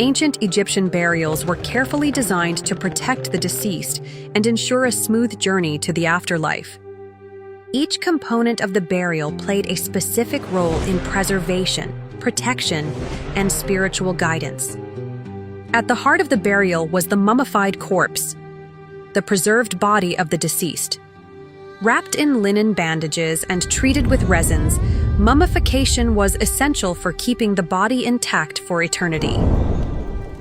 Ancient Egyptian burials were carefully designed to protect the deceased and ensure a smooth journey to the afterlife. Each component of the burial played a specific role in preservation, protection, and spiritual guidance. At the heart of the burial was the mummified corpse, the preserved body of the deceased. Wrapped in linen bandages and treated with resins, mummification was essential for keeping the body intact for eternity.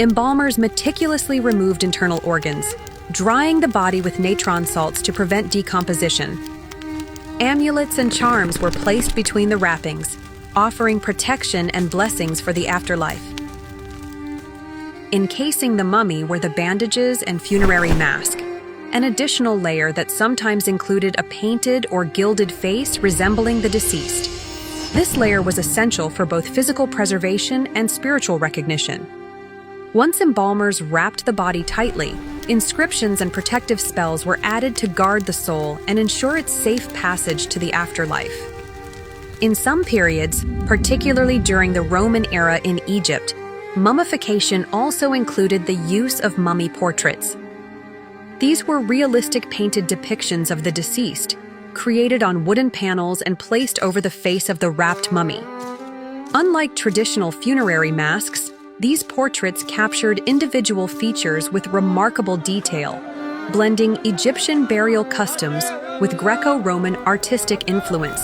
Embalmers meticulously removed internal organs, drying the body with natron salts to prevent decomposition. Amulets and charms were placed between the wrappings, offering protection and blessings for the afterlife. Encasing the mummy were the bandages and funerary mask, an additional layer that sometimes included a painted or gilded face resembling the deceased. This layer was essential for both physical preservation and spiritual recognition. Once embalmers wrapped the body tightly, inscriptions and protective spells were added to guard the soul and ensure its safe passage to the afterlife. In some periods, particularly during the Roman era in Egypt, mummification also included the use of mummy portraits. These were realistic painted depictions of the deceased, created on wooden panels and placed over the face of the wrapped mummy. Unlike traditional funerary masks, these portraits captured individual features with remarkable detail, blending Egyptian burial customs with Greco-Roman artistic influence.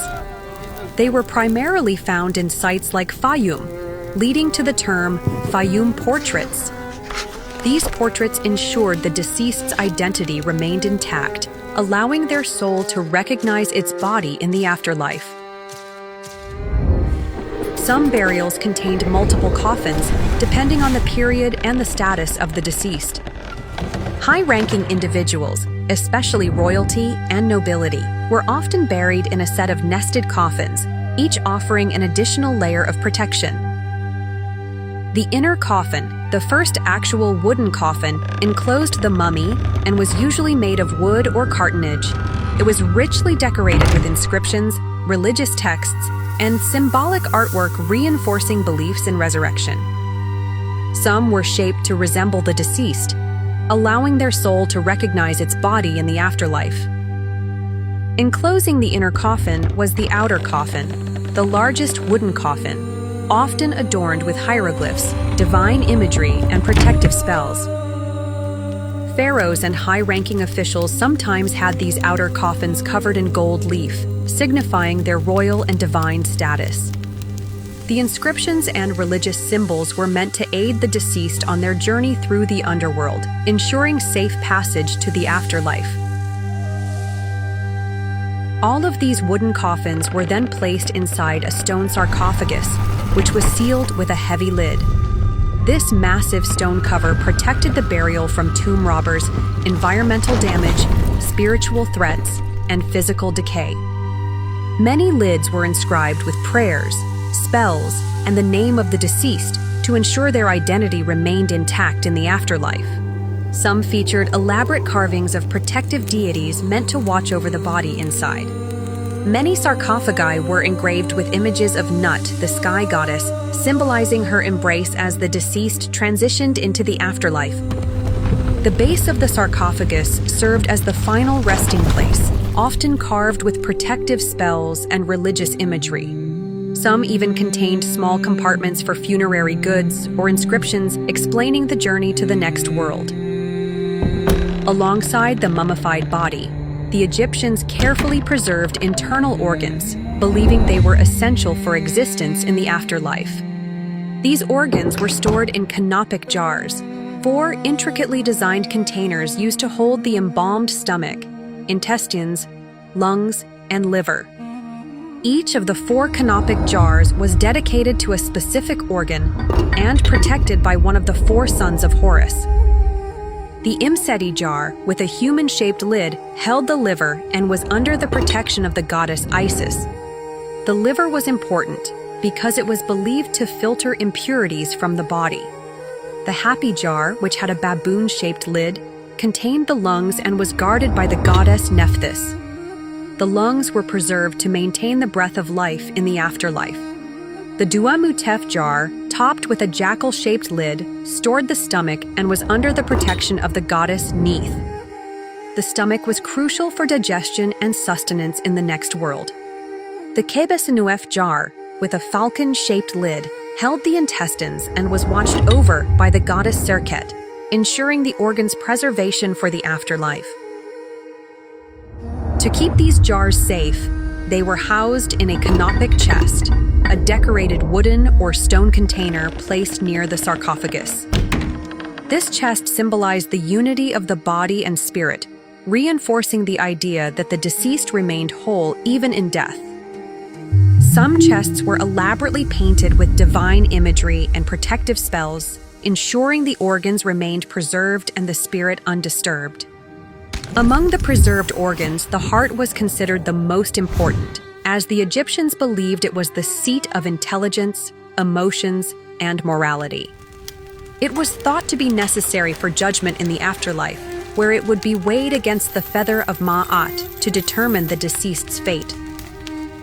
They were primarily found in sites like Fayum, leading to the term Fayum portraits. These portraits ensured the deceased's identity remained intact, allowing their soul to recognize its body in the afterlife. Some burials contained multiple coffins, depending on the period and the status of the deceased. High-ranking individuals, especially royalty and nobility, were often buried in a set of nested coffins, each offering an additional layer of protection. The inner coffin, the first actual wooden coffin, enclosed the mummy and was usually made of wood or cartonnage. It was richly decorated with inscriptions, religious texts, and symbolic artwork reinforcing beliefs in resurrection. Some were shaped to resemble the deceased, allowing their soul to recognize its body in the afterlife. Enclosing the inner coffin was the outer coffin, the largest wooden coffin, often adorned with hieroglyphs, divine imagery, and protective spells. Pharaohs and high-ranking officials sometimes had these outer coffins covered in gold leaf, signifying their royal and divine status. The inscriptions and religious symbols were meant to aid the deceased on their journey through the underworld, ensuring safe passage to the afterlife. All of these wooden coffins were then placed inside a stone sarcophagus, which was sealed with a heavy lid. This massive stone cover protected the burial from tomb robbers, environmental damage, spiritual threats, and physical decay. Many lids were inscribed with prayers, spells, and the name of the deceased to ensure their identity remained intact in the afterlife. Some featured elaborate carvings of protective deities meant to watch over the body inside. Many sarcophagi were engraved with images of Nut, the sky goddess, symbolizing her embrace as the deceased transitioned into the afterlife. The base of the sarcophagus served as the final resting place, often carved with protective spells and religious imagery. Some even contained small compartments for funerary goods or inscriptions explaining the journey to the next world. Alongside the mummified body, the Egyptians carefully preserved internal organs, believing they were essential for existence in the afterlife. These organs were stored in canopic jars, 4 intricately designed containers used to hold the embalmed stomach, intestines, lungs, and liver. Each of the 4 canopic jars was dedicated to a specific organ and protected by one of the 4 sons of Horus. The Imseti jar, with a human-shaped lid, held the liver and was under the protection of the goddess Isis. The liver was important because it was believed to filter impurities from the body. The Happy jar, which had a baboon-shaped lid, contained the lungs and was guarded by the goddess Nephthys. The lungs were preserved to maintain the breath of life in the afterlife. The Duamutef jar, topped with a jackal-shaped lid, stored the stomach and was under the protection of the goddess Neith. The stomach was crucial for digestion and sustenance in the next world. The Kebesenuef jar, with a falcon-shaped lid, held the intestines and was watched over by the goddess Serket, ensuring the organ's preservation for the afterlife. To keep these jars safe, they were housed in a canopic chest, a decorated wooden or stone container placed near the sarcophagus. This chest symbolized the unity of the body and spirit, reinforcing the idea that the deceased remained whole even in death. Some chests were elaborately painted with divine imagery and protective spells, ensuring the organs remained preserved and the spirit undisturbed. Among the preserved organs, the heart was considered the most important, as the Egyptians believed it was the seat of intelligence, emotions, and morality. It was thought to be necessary for judgment in the afterlife, where it would be weighed against the feather of Ma'at to determine the deceased's fate.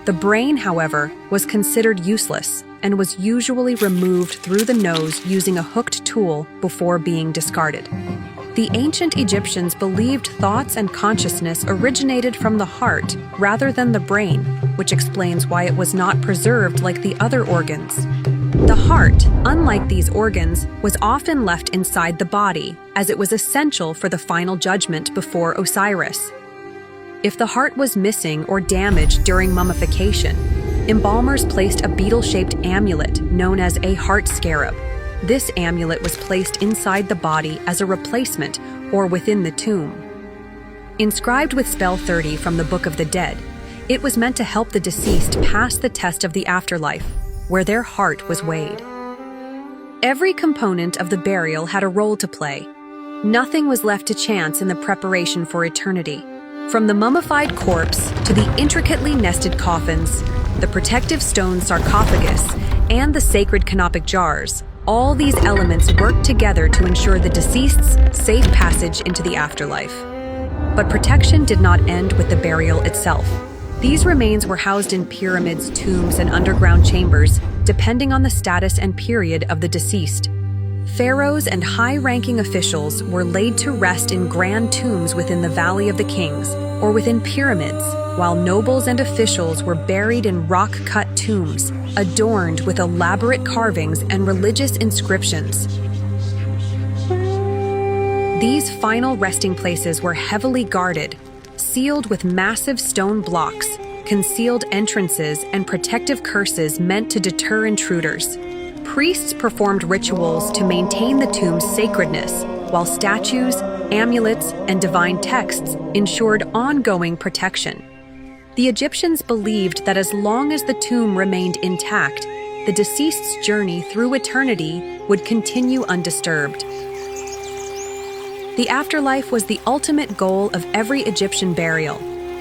The brain, however, was considered useless and was usually removed through the nose using a hooked tool before being discarded. The ancient Egyptians believed thoughts and consciousness originated from the heart rather than the brain, which explains why it was not preserved like the other organs. The heart, unlike these organs, was often left inside the body, as it was essential for the final judgment before Osiris. If the heart was missing or damaged during mummification, embalmers placed a beetle-shaped amulet known as a heart scarab. This amulet was placed inside the body as a replacement or within the tomb. Inscribed with spell 30 from the Book of the Dead, it was meant to help the deceased pass the test of the afterlife, where their heart was weighed. Every component of the burial had a role to play. Nothing was left to chance in the preparation for eternity. From the mummified corpse to the intricately nested coffins, the protective stone sarcophagus, and the sacred canopic jars, all these elements worked together to ensure the deceased's safe passage into the afterlife. But protection did not end with the burial itself. These remains were housed in pyramids, tombs, and underground chambers, depending on the status and period of the deceased. Pharaohs and high-ranking officials were laid to rest in grand tombs within the Valley of the Kings, or within pyramids, while nobles and officials were buried in rock-cut tombs, adorned with elaborate carvings and religious inscriptions. These final resting places were heavily guarded, sealed with massive stone blocks, concealed entrances, and protective curses meant to deter intruders. Priests performed rituals to maintain the tomb's sacredness, while statues, amulets, and divine texts ensured ongoing protection. The Egyptians believed that as long as the tomb remained intact, the deceased's journey through eternity would continue undisturbed. The afterlife was the ultimate goal of every Egyptian burial,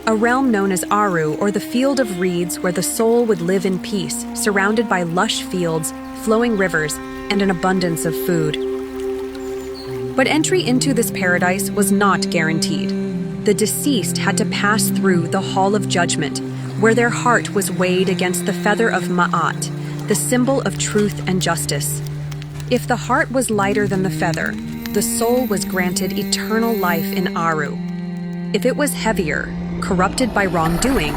a realm known as Aru, or the field of reeds, where the soul would live in peace, surrounded by lush fields, flowing rivers, and an abundance of food. But entry into this paradise was not guaranteed. The deceased had to pass through the Hall of Judgment, where their heart was weighed against the feather of Ma'at, the symbol of truth and justice. If the heart was lighter than the feather, the soul was granted eternal life in Aru. If it was heavier, corrupted by wrongdoing,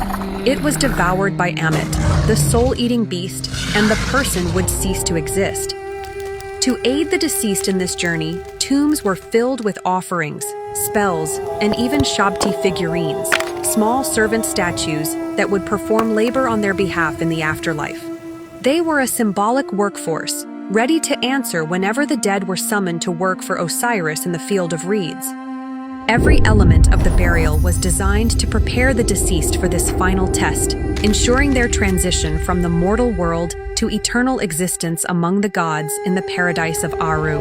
it was devoured by Ammit, the soul-eating beast, and the person would cease to exist. To aid the deceased in this journey, tombs were filled with offerings, spells, and even Shabti figurines, small servant statues that would perform labor on their behalf in the afterlife. They were a symbolic workforce, ready to answer whenever the dead were summoned to work for Osiris in the field of reeds. Every element of the burial was designed to prepare the deceased for this final test, ensuring their transition from the mortal world to eternal existence among the gods in the paradise of Aru.